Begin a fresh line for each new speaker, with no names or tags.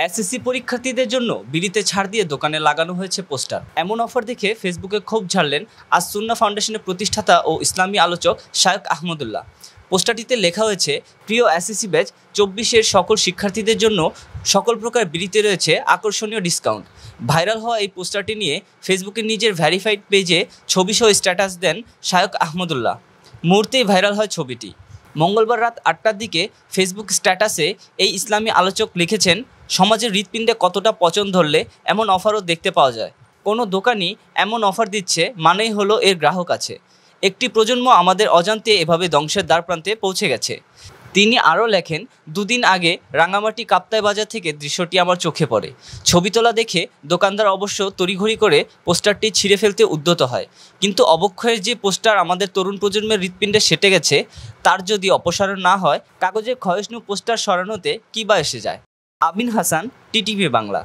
SSC পরীক্ষার্থীদের জন্য বিড়িতে ছাড় দিয়ে দোকানে লাগানো হয়েছে পোস্টার। এমন অফার দেখে ফেসবুকে ক্ষোভ ঝাড়লেন আস সুন্নাহ ফাউন্ডেশনের প্রতিষ্ঠাতা ও ইসলামী আলোচক শায়খ আহমদুল্লাহ। পোস্টারটিতে লেখা হয়েছে, প্রিয় এসএসসি ব্যাচ 24-এর সকল শিক্ষার্থীদের জন্য সকল প্রকার বিড়িতে রয়েছে আকর্ষণীয় ডিসকাউন্ট। ভাইরাল হওয়া এই পোস্টারটি নিয়ে ফেসবুকে নিজের ভেরিফাইড পেজে ছবিসহ স্ট্যাটাস দেন শায়খ আহমদুল্লাহ। মুহূর্তেই ভাইরাল হয় ছবিটি। মঙ্গলবার রাত 8টার দিকে ফেসবুক স্ট্যাটাসে এই ইসলামী আলোচক লিখেছেন, সমাজের হৃৎপিণ্ডে কতটা পচন ধরলে এমন অফারও দেখতে পাওয়া যায়। কোনো দোকানই এমন অফার দিচ্ছে মানেই হলো এর গ্রাহক আছে। একটি প্রজন্ম আমাদের অজান্তে এভাবে ধ্বংসের দ্বারপ্রান্তে পৌঁছে গেছে। তিনি আরও লেখেন, দুদিন আগে রাঙামাটি কাপ্তাই বাজার থেকে দৃশ্যটি আমার চোখে পড়ে। ছবি তোলা দেখে দোকানদার অবশ্য তড়িঘড়ি করে পোস্টারটি ছিঁড়ে ফেলতে উদ্যত হয়, কিন্তু অবক্ষয়ের যে পোস্টার আমাদের তরুণ প্রজন্মের হৃৎপিণ্ডে সেঁটে গেছে, তার যদি অপসারণ না হয়, কাগজের ক্ষয়িষ্ণু পোস্টার সরানোতে কী বা এসে যায়। আবিন হাসান, টিটিভি বাংলা।